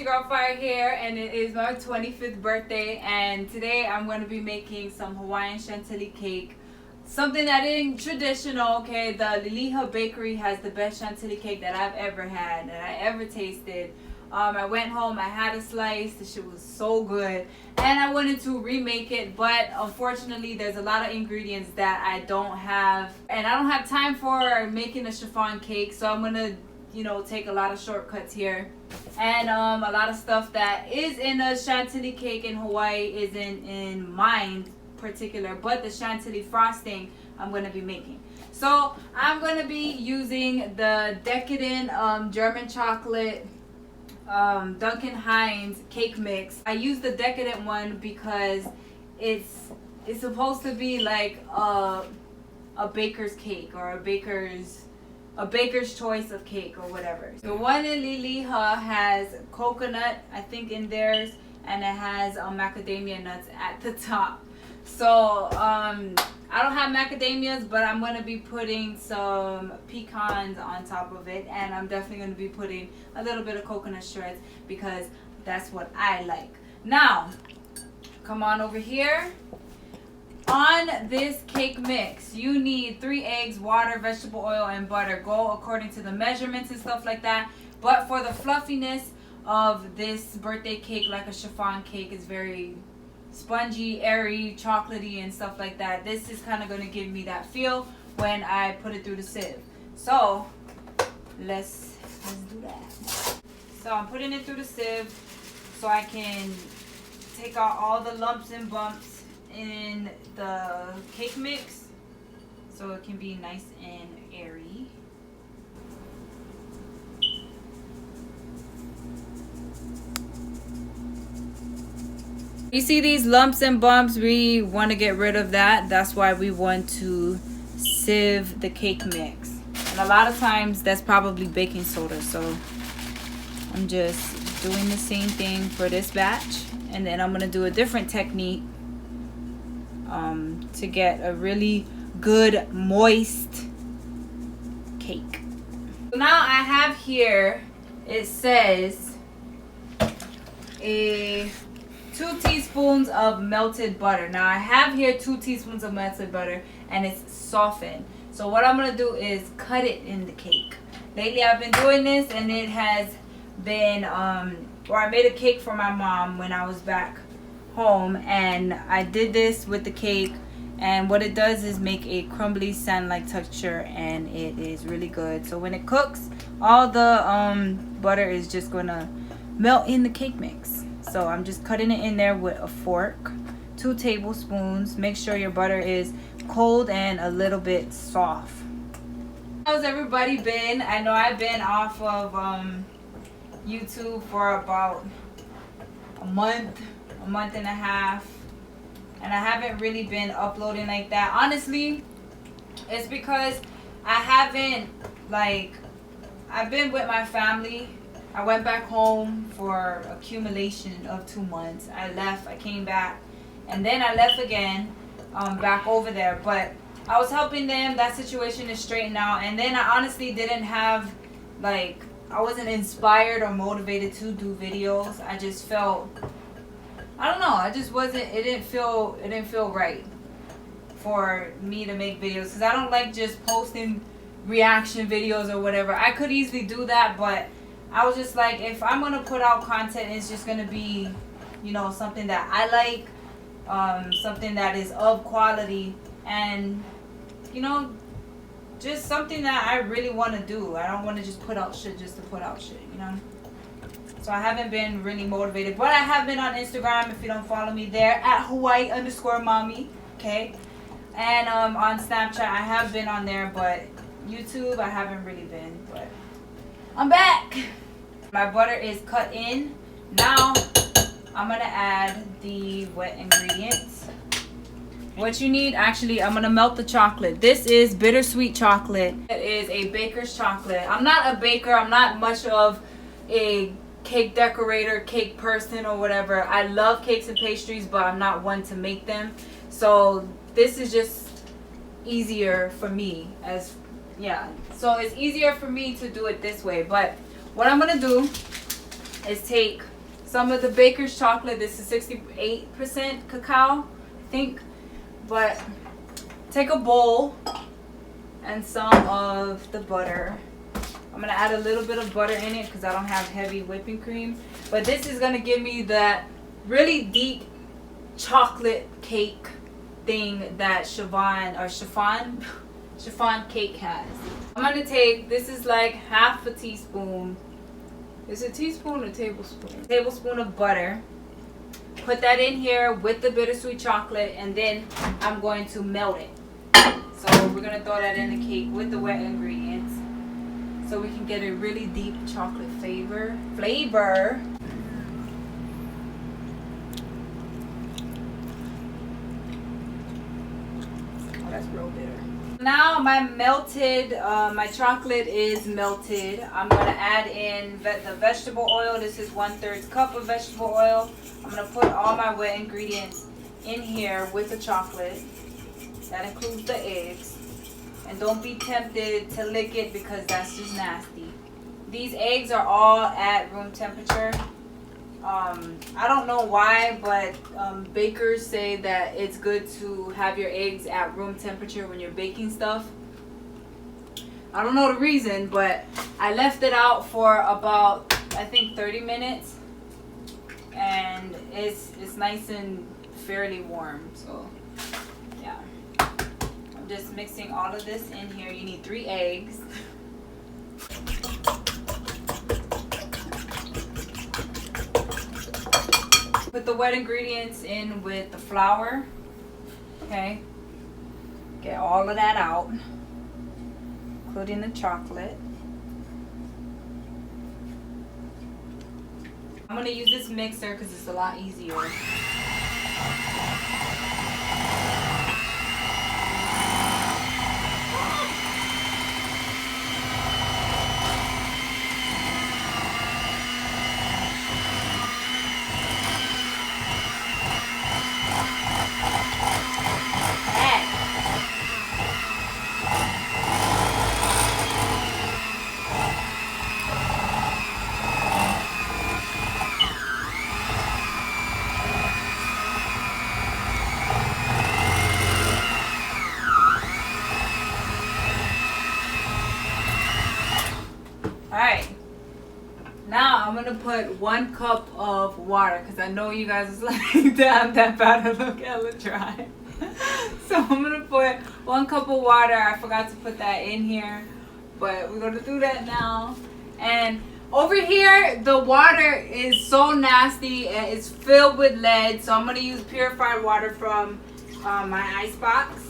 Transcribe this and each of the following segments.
your girl Fire here, and it is my 25th birthday, and today I'm going to be making some Hawaiian Chantilly cake. Something that ain't traditional, okay? The Liliha Bakery has the best Chantilly cake that I've ever had, that I ever tasted. I went home, I had a slice, the shit was so good, and I wanted to remake it, but unfortunately there's a lot of ingredients that I don't have, and I don't have time for making a chiffon cake, so I'm gonna take a lot of shortcuts here, and a lot of stuff that is in a Chantilly cake in Hawaii isn't in mine particular, but the Chantilly Frosting I'm going to be making. So I'm going to be using the Decadent German chocolate Duncan Hines cake mix. I use the Decadent one because it's supposed to be like a baker's cake, or a baker's choice of cake, or whatever. The one in Liliha has coconut, I think, in theirs, and it has macadamia nuts at the top. So I don't have macadamias, but I'm going to be putting some pecans on top of it, and I'm definitely going to be putting a little bit of coconut shreds because that's what I like. Now, come on over here. On this cake mix, you need 3 eggs, water, vegetable oil, and butter. Go according to the measurements and stuff like that. But for the fluffiness of this birthday cake, like a chiffon cake, is very spongy, airy, chocolatey, and stuff like that. This is kind of going to give me that feel when I put it through the sieve. So let's do that. So I'm putting it through the sieve so I can take out all the lumps and bumps in the cake mix, so it can be nice and airy. You see these lumps and bumps, we want to get rid of that. That's why we want to sieve the cake mix. And a lot of times that's probably baking soda, so I'm just doing the same thing for this batch, and then I'm going to do a different technique to get a really good moist cake. So now I have here, it says 2 teaspoons of melted butter. Now I have here 2 teaspoons of melted butter, and it's softened. So what I'm gonna do is cut it in the cake. Lately I've been doing this, and it has been or I made a cake for my mom when I was back home, and I did this with the cake, and what it does is make a crumbly sand-like texture, and it is really good. So when it cooks, all the butter is just gonna melt in the cake mix. So I'm just cutting it in there with a fork. 2 tablespoons. Make sure your butter is cold and a little bit soft. How's everybody been? I know I've been off of YouTube for about a month and a half, and I haven't really been uploading like that. Honestly, it's because I haven't, I've been with my family. I went back home for accumulation of 2 months. I left, I came back, and then I left again, back over there. But I was helping them. That situation is straightened out. And then I honestly didn't have, I wasn't inspired or motivated to do videos. I just felt, I don't know, I just wasn't, it didn't feel right for me to make videos. Because I don't like just posting reaction videos or whatever. I could easily do that, but I was just like, if I'm going to put out content, it's just going to be, something that I like, something that is of quality, and, just something that I really want to do. I don't want to just put out shit just to put out shit, So I haven't been really motivated, but I have been on Instagram, if you don't follow me there, at Hawaii_mommy, okay? And on Snapchat, I have been on there, but YouTube, I haven't really been, but I'm back. My butter is cut in. Now I'm gonna add the wet ingredients. What you need, actually, I'm gonna melt the chocolate. This is bittersweet chocolate. It is a baker's chocolate. I'm not a baker. I'm not much of a cake decorator, cake person, or whatever. I love cakes and pastries, but I'm not one to make them. So this is just easier for me, so it's easier for me to do it this way. But what I'm gonna do is take some of the baker's chocolate. This is 68% cacao, I think. But take a bowl and some of the butter. I'm gonna add a little bit of butter in it because I don't have heavy whipping cream. But this is gonna give me that really deep chocolate cake thing that Chiffon Cake has. I'm gonna take, this is like half a teaspoon. Is it a teaspoon or tablespoon? Tablespoon of butter. Put that in here with the bittersweet chocolate, and then I'm going to melt it. So we're gonna throw that in the cake with the wet ingredients, so we can get a really deep chocolate flavor. Oh, that's real bitter. Now my chocolate is melted. I'm gonna add in the vegetable oil. This is 1/3 cup of vegetable oil. I'm gonna put all my wet ingredients in here with the chocolate. That includes the eggs. And don't be tempted to lick it because that's just nasty. These eggs are all at room temperature. I don't know why, but bakers say that it's good to have your eggs at room temperature when you're baking stuff. I don't know the reason, but I left it out for about, I think, 30 minutes. And it's nice and fairly warm. So, yeah. I'm just mixing all of this in here. You need 3 eggs. Put the wet ingredients in with the flour. Okay. Get all of that out, including the chocolate. I'm going to use this mixer because it's a lot easier. Alright, now I'm gonna put 1 cup of water because I know you guys is like, damn, that batter look hella dry. So I'm gonna put 1 cup of water. I forgot to put that in here, but we're gonna do that now. And over here, the water is so nasty and it's filled with lead, so I'm gonna use purified water from my ice box.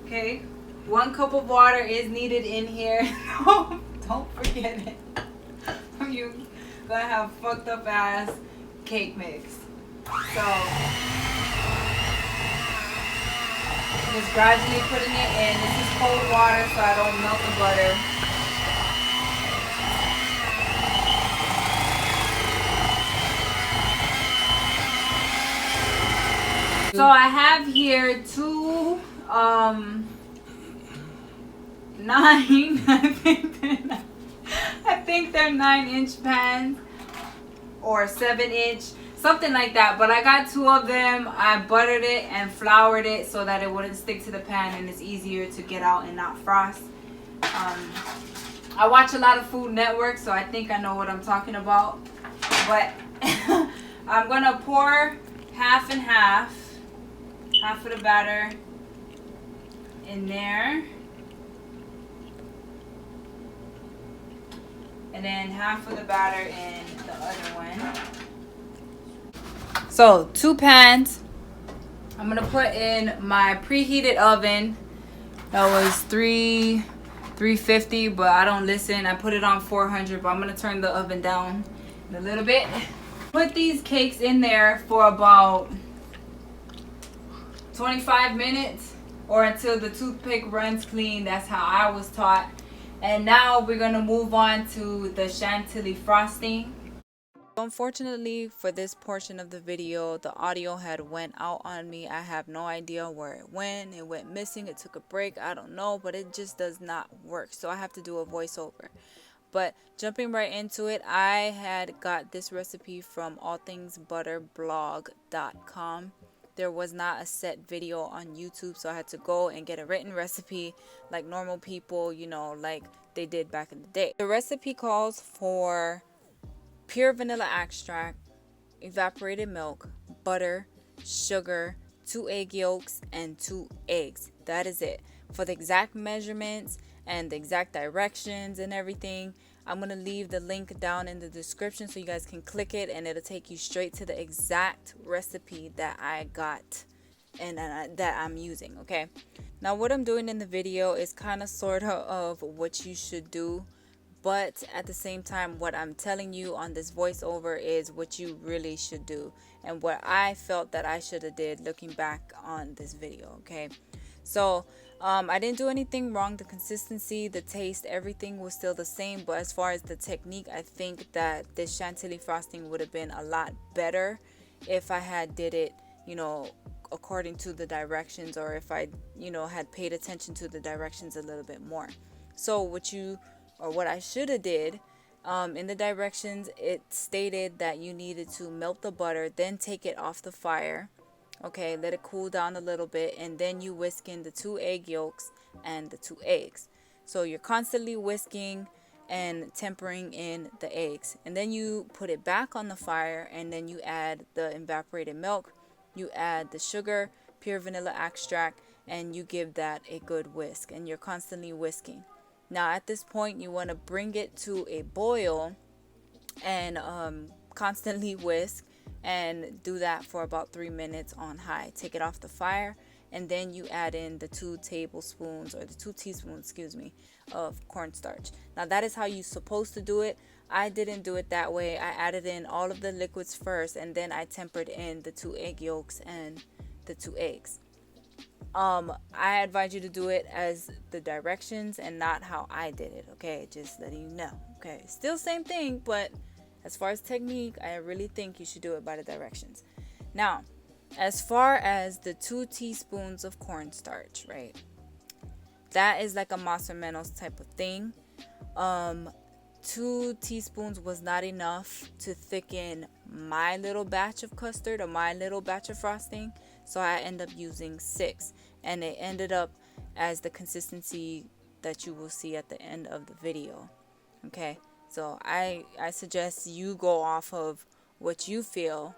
Okay. 1 cup of water is needed in here. Don't forget it. You gonna have fucked up ass cake mix. So just gradually putting it in. This is cold water so I don't melt the butter. So I have here 2 I think they're 9-inch pans or 7-inch, something like that. But I got 2 of them. I buttered it and floured it so that it wouldn't stick to the pan and it's easier to get out and not frost. I watch a lot of Food Network, so I think I know what I'm talking about. But I'm gonna pour half and half of the batter in there. And then half of the batter in the other one. So 2 pans. I'm gonna put in my preheated oven. That was 350, but I don't listen. I put it on 400, but I'm gonna turn the oven down in a little bit. Put these cakes in there for about 25 minutes or until the toothpick runs clean. That's how I was taught. And now we're going to move on to the Chantilly Frosting. Unfortunately for this portion of the video, the audio had went out on me. I have no idea where it went. It went missing. It took a break. I don't know, but it just does not work. So I have to do a voiceover. But jumping right into it, I had got this recipe from allthingsbutterblog.com. There was not a set video on YouTube, so I had to go and get a written recipe like normal people, you know, like they did back in the day. The recipe calls for pure vanilla extract, evaporated milk, butter, sugar, 2 egg yolks, and 2 eggs. That is it. For the exact measurements and the exact directions and everything, I'm going to leave the link down in the description so you guys can click it and it'll take you straight to the exact recipe that I got and that I'm using, okay? Now what I'm doing in the video is kind of sort of what you should do, but at the same time what I'm telling you on this voiceover is what you really should do and what I felt that I should have did looking back on this video, okay? So I didn't do anything wrong. The consistency, the taste, everything was still the same, but as far as the technique, I think that this Chantilly frosting would have been a lot better if I had did it, you know, according to the directions, or if I, you know, had paid attention to the directions a little bit more. So what I should have did, in the directions, it stated that you needed to melt the butter, then take it off the fire. Okay, let it cool down a little bit, and then you whisk in the 2 egg yolks and the 2 eggs. So you're constantly whisking and tempering in the eggs, and then you put it back on the fire, and then you add the evaporated milk, you add the sugar, pure vanilla extract, and you give that a good whisk, and you're constantly whisking. Now at this point you want to bring it to a boil and constantly whisk, and do that for about 3 minutes on high. Take it off the fire, and then you add in the 2 tablespoons or the 2 teaspoons, excuse me, of cornstarch. Now that is how you're supposed to do it. I didn't do it that way. I added in all of the liquids first, and then I tempered in the 2 egg yolks and the 2 eggs. I advise you to do it as the directions and not how I did it, okay? Just letting you know, okay? Still same thing, but as far as technique, I really think you should do it by the directions. Now, as far as the 2 teaspoons of cornstarch, right? That is like a más o menos type of thing. 2 teaspoons was not enough to thicken my little batch of custard or my little batch of frosting, so I end up using 6, and it ended up as the consistency that you will see at the end of the video, okay? So I suggest you go off of what you feel,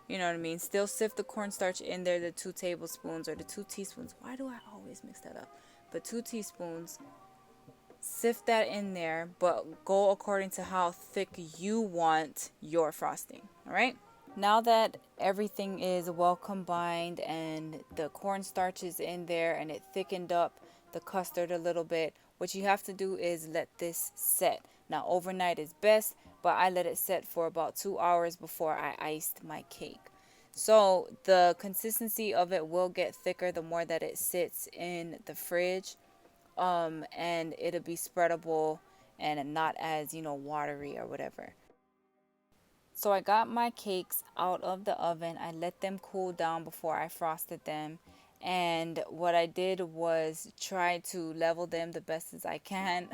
you know what I mean? Still sift the cornstarch in there, the 2 tablespoons or the 2 teaspoons. Why do I always mix that up? But 2 teaspoons, sift that in there, but go according to how thick you want your frosting, all right? Now that everything is well combined and the cornstarch is in there and it thickened up the custard a little bit, what you have to do is let this set. Now overnight is best, but I let it set for about 2 hours before I iced my cake. So the consistency of it will get thicker the more that it sits in the fridge, and it'll be spreadable and not as, you know, watery or whatever. So I got my cakes out of the oven. I let them cool down before I frosted them. And what I did was try to level them the best as I can.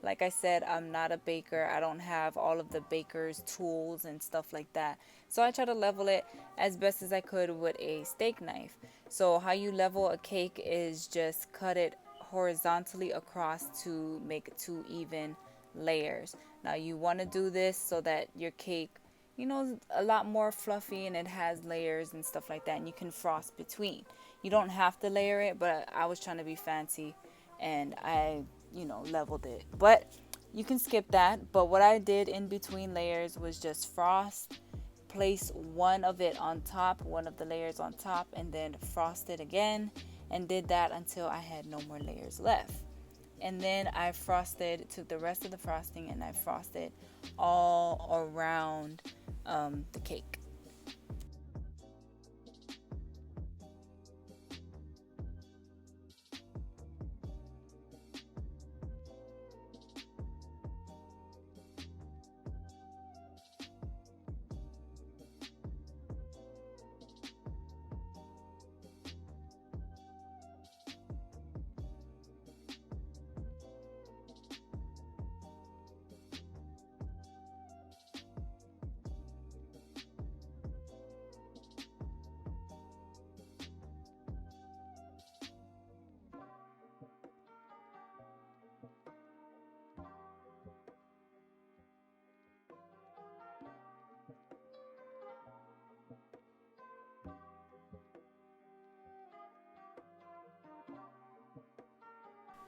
Like I said, I'm not a baker. I don't have all of the baker's tools and stuff like that. So I try to level it as best as I could with a steak knife. So how you level a cake is just cut it horizontally across to make 2 even layers. Now you want to do this so that your cake, you know, a lot more fluffy and it has layers and stuff like that, and you can frost between. You don't have to layer it, but I was trying to be fancy and I, you know, leveled it. But you can skip that. But what I did in between layers was just frost, place one of it on top, one of the layers on top, and then frost it again, and did that until I had no more layers left. And then I frosted, took the rest of the frosting and I frosted all around the cake.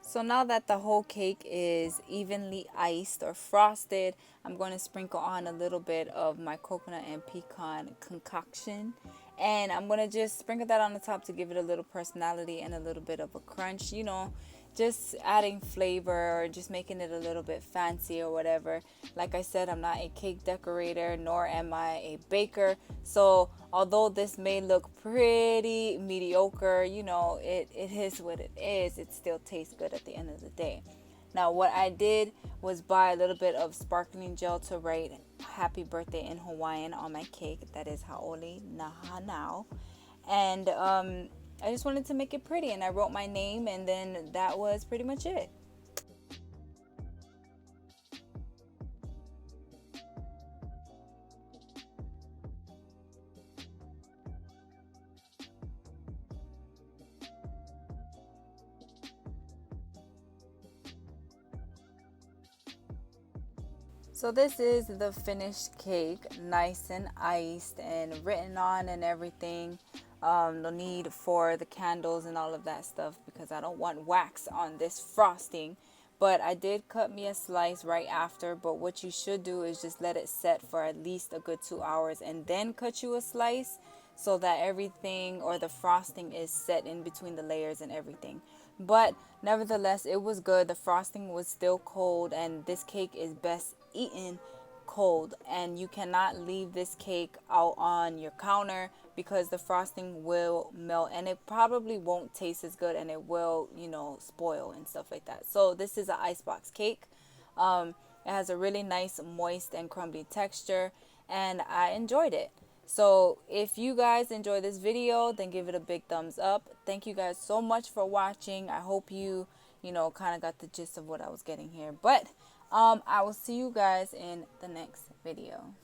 So now that the whole cake is evenly iced or frosted, I'm going to sprinkle on a little bit of my coconut and pecan concoction. And I'm going to just sprinkle that on the top to give it a little personality and a little bit of a crunch, you know, just adding flavor or just making it a little bit fancy or whatever. Like I said, I'm not a cake decorator, nor am I a baker. So although this may look pretty mediocre, you know, it is what it is. It still tastes good at the end of the day. Now, what I did was buy a little bit of sparkling gel to write happy birthday in Hawaiian on my cake. That is haole naha now. And I just wanted to make it pretty, and I wrote my name, and then that was pretty much it. So this is the finished cake, nice and iced and written on and everything. No need for the candles and all of that stuff because I don't want wax on this frosting. But I did cut me a slice right after. But what you should do is just let it set for at least a good 2 hours and then cut you a slice so that everything or the frosting is set in between the layers and everything. But nevertheless, it was good. The frosting was still cold, and this cake is best eaten cold. And you cannot leave this cake out on your counter because the frosting will melt and it probably won't taste as good, and it will, you know, spoil and stuff like that. So this is an icebox cake. It has a really nice moist and crumbly texture, and I enjoyed it. So if you guys enjoy this video, then give it a big thumbs up. Thank you guys so much for watching. I hope you know, kind of got the gist of what I was getting here. But I will see you guys in the next video.